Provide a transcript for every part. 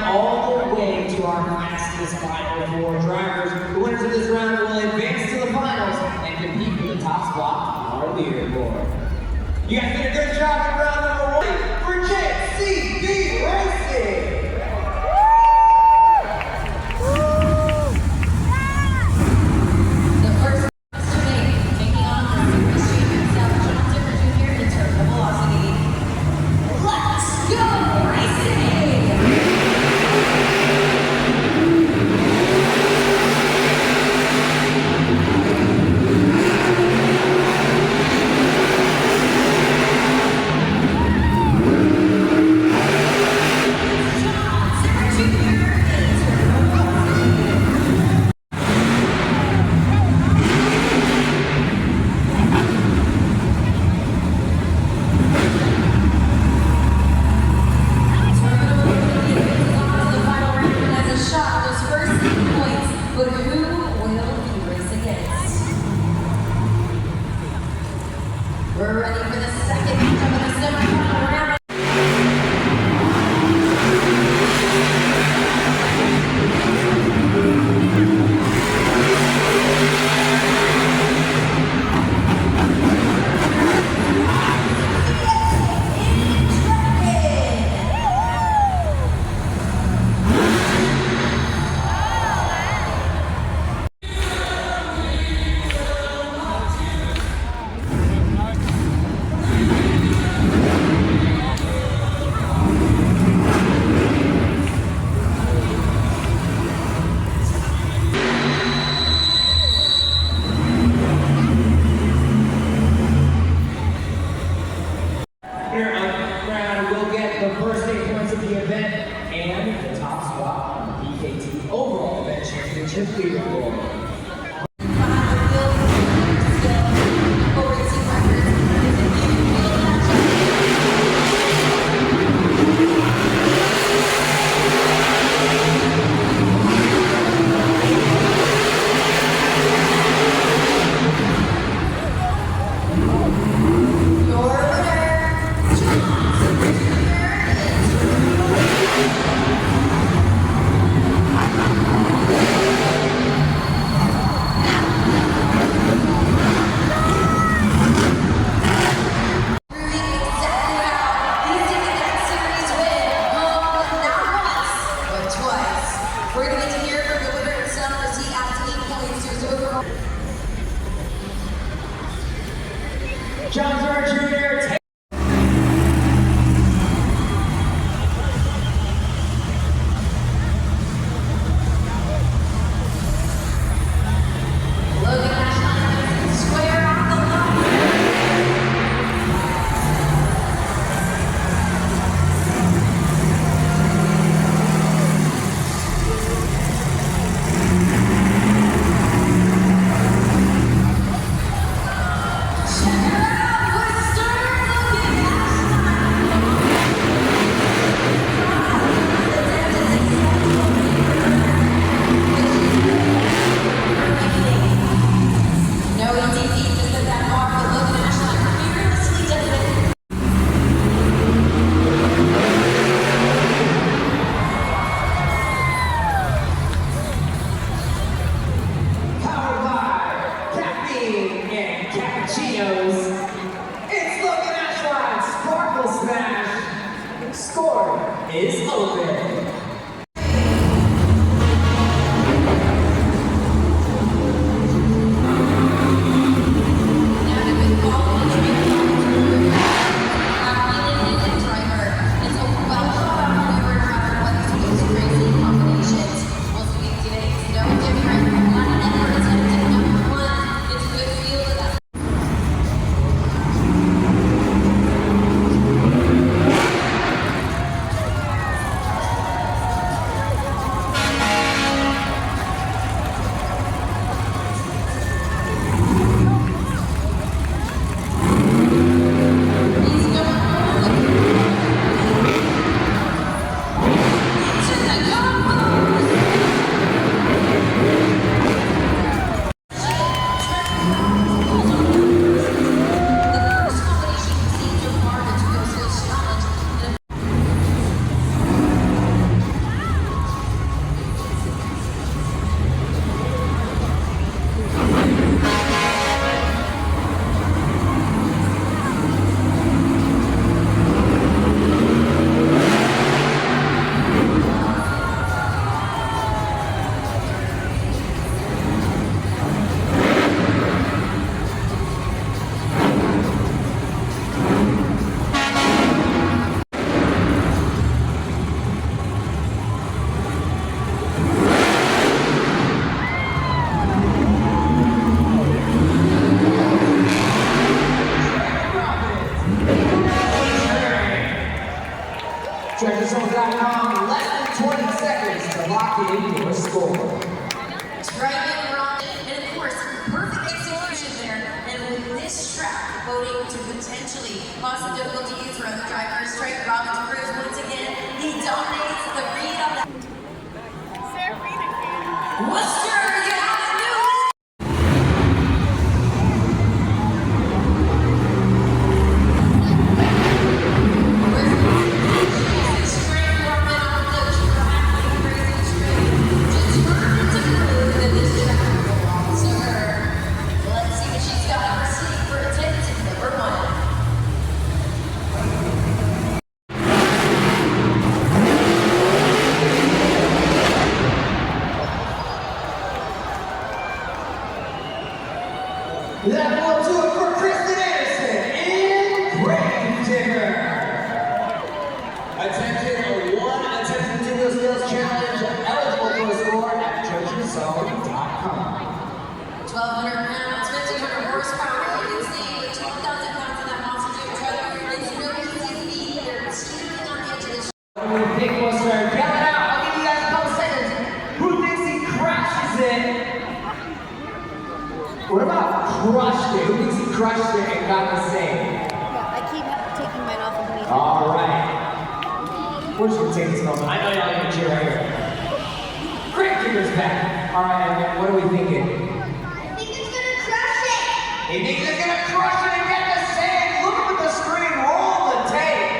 all the way to our fastest final four drivers. The winners of this round will advance to the finals and compete for the top spot on our leaderboard. You guys did a good job in round number one for JCB Racing. We're ready for the second matchup of the semifinal round. The first 8 points of the event and the top spot on the PKT overall event championship leaderboard. John Zara Jr. It's Logan Ashline Sparkle Smash. Score is open. Lots of difficulties for other drivers. Trey Robbins proves once again he dominates the read on the Worcester. You have a new straight woman on the track, crazy straight, determined to prove that this track belongs to her. Let's see what she's got up her sleeve for attempt number 1. That will do it for Kristen Anderson in Gravedigger. Attention, one attempt to do skills challenge eligible for a score at churchesong.com. 1,200 pounds, 1,500 horsepower. You can see with 12,000 pounds of that monster jig trailer. It's no easy feat. They're steering on the edge of the When we pick Worcester, yell it out. I'll give you guys a couple seconds. Who thinks he crashes it? What about crushed it? Who thinks he crushed it and got the save? Yeah, I keep taking mine off of me. All right. We're just gonna take this moment. I know y'all gonna cheer right here. Gravedigger's back. All right, and what are we thinking? I think it's gonna crush it. He thinks he's gonna crush it and get the save. Look at the screen. Roll the tape.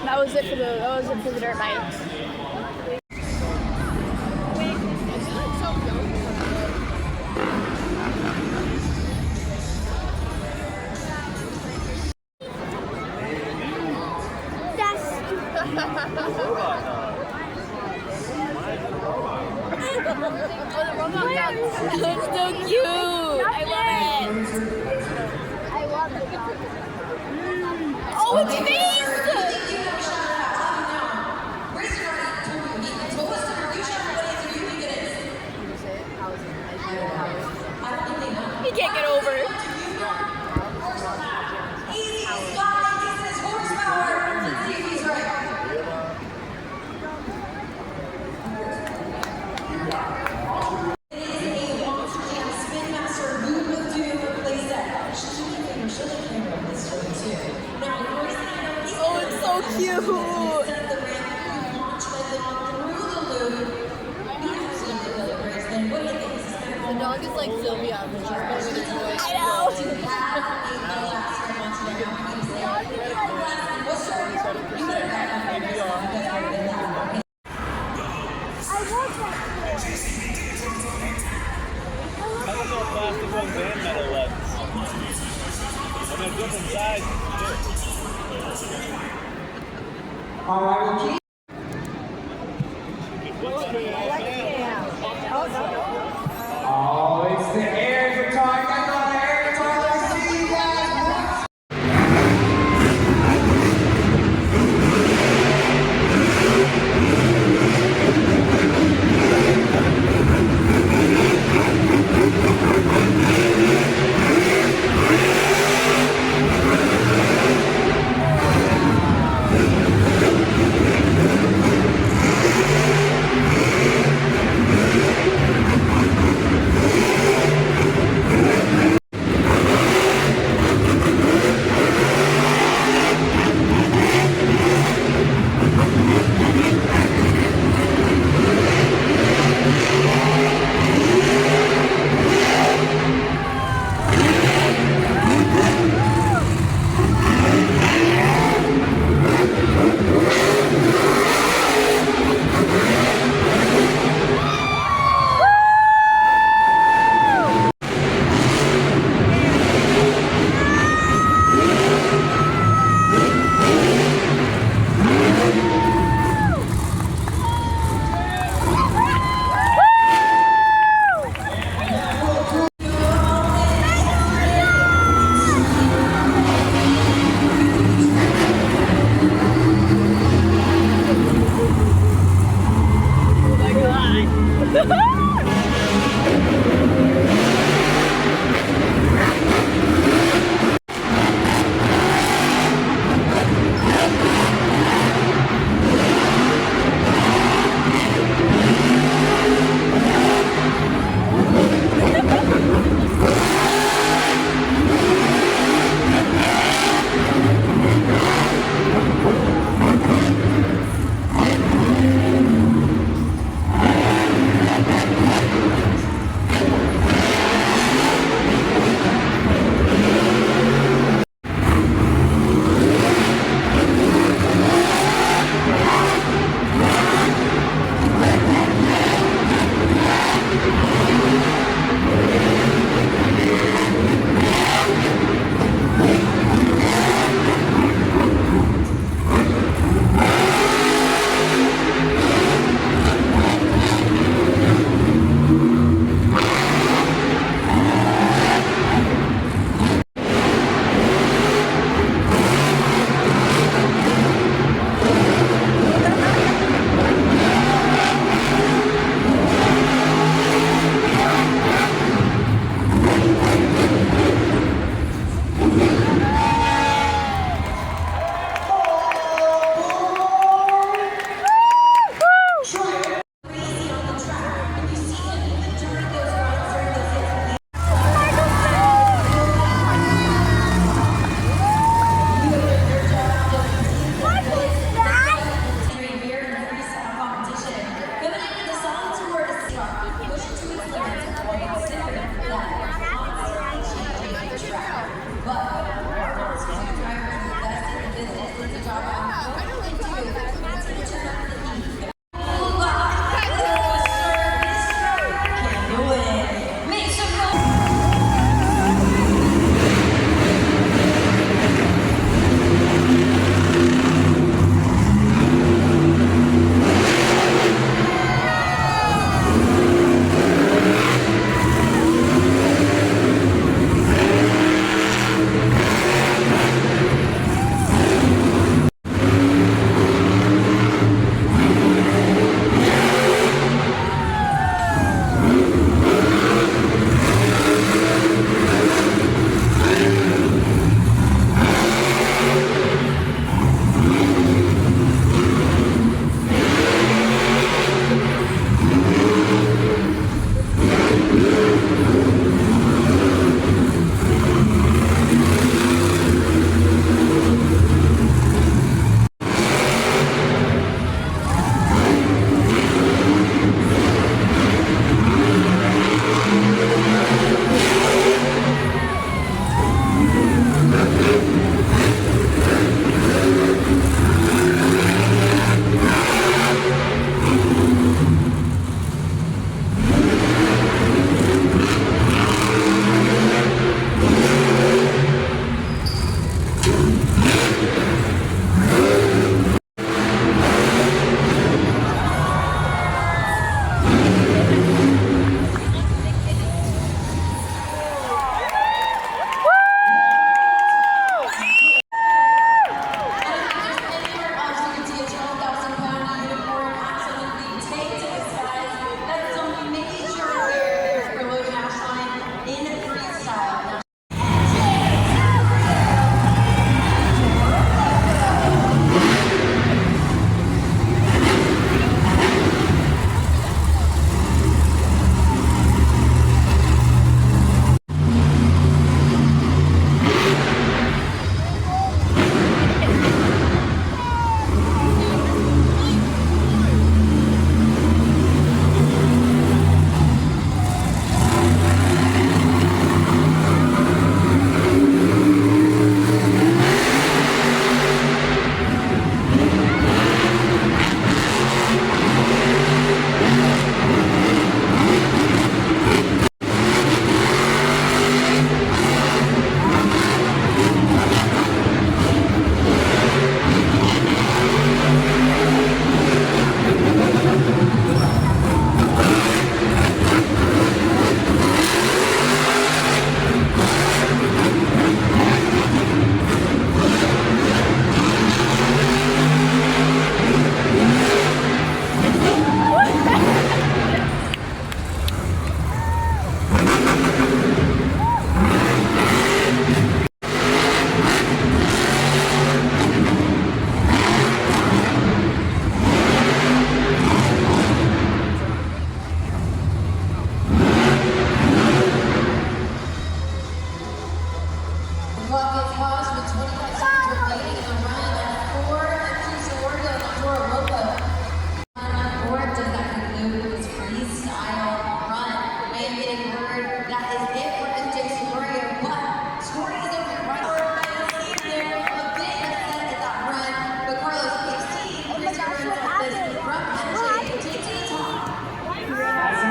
That was it for the dirt bike. That's so cute. I love it. I love it. Oh, it's face! He can't get over it. Oh, it's so cute. The dog is like Sylvia, but she's supposed to enjoy it. I know. I don't know if plastic ones and metal ones. And they're different sizes. All right, we'll keep. Oh, it's the air guitar. That's on the air guitar. Let's see you guys.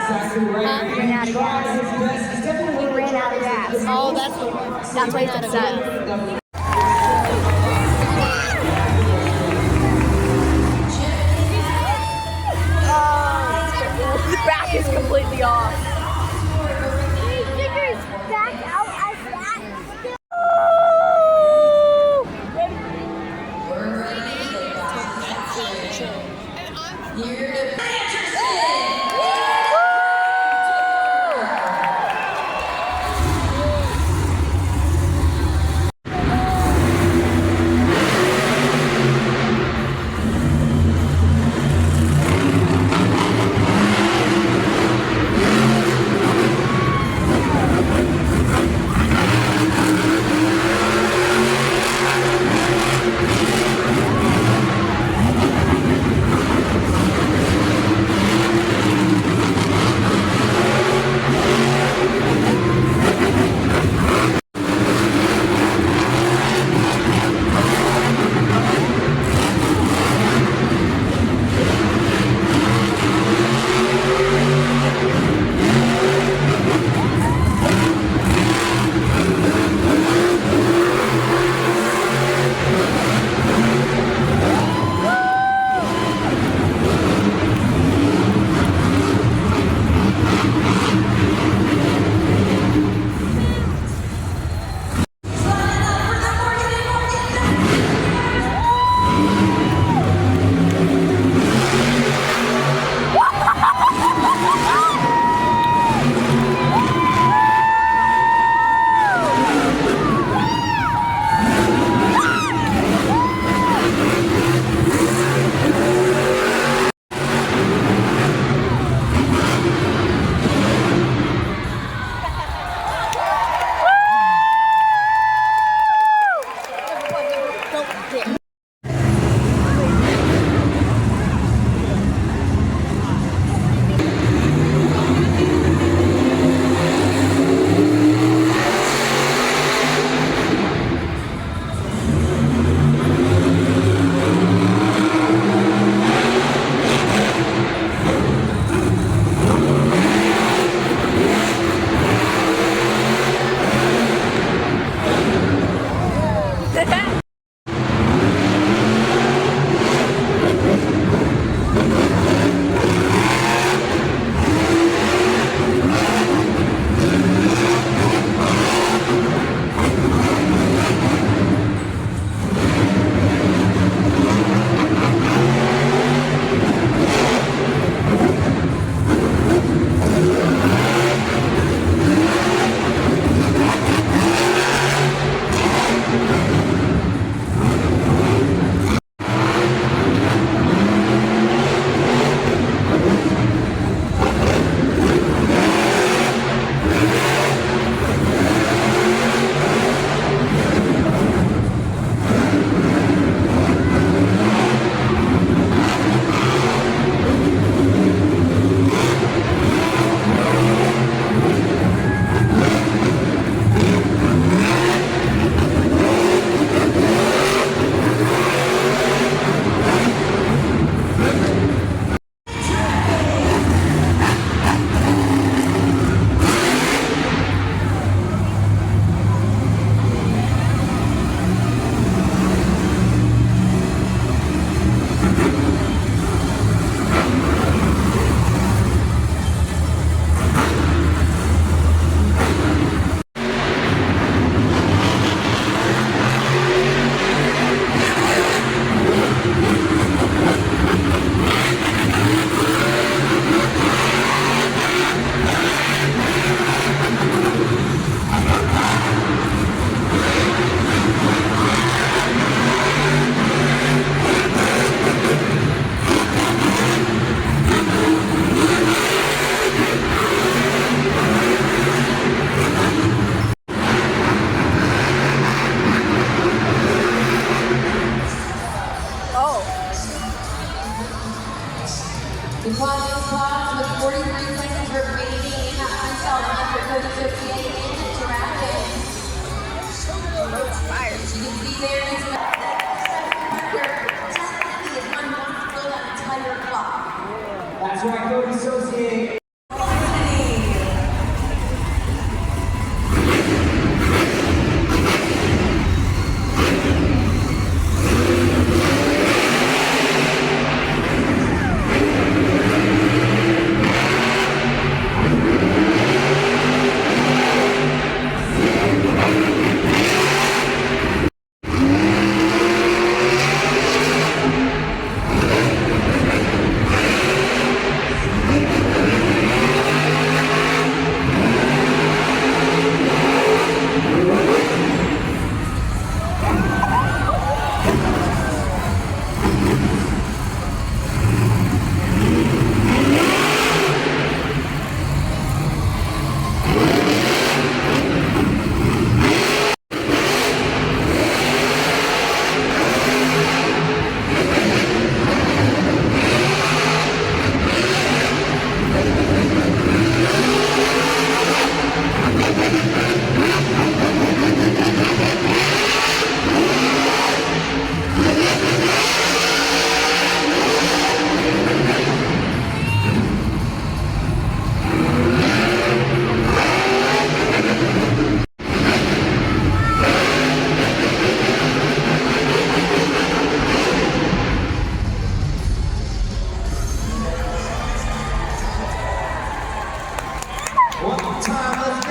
That's actually right. Ran out of gas. Tried his best. He's definitely He ran out of gas. Oh, that's why he's upset. The back is completely off. He figures back out as that. Here to time. Let's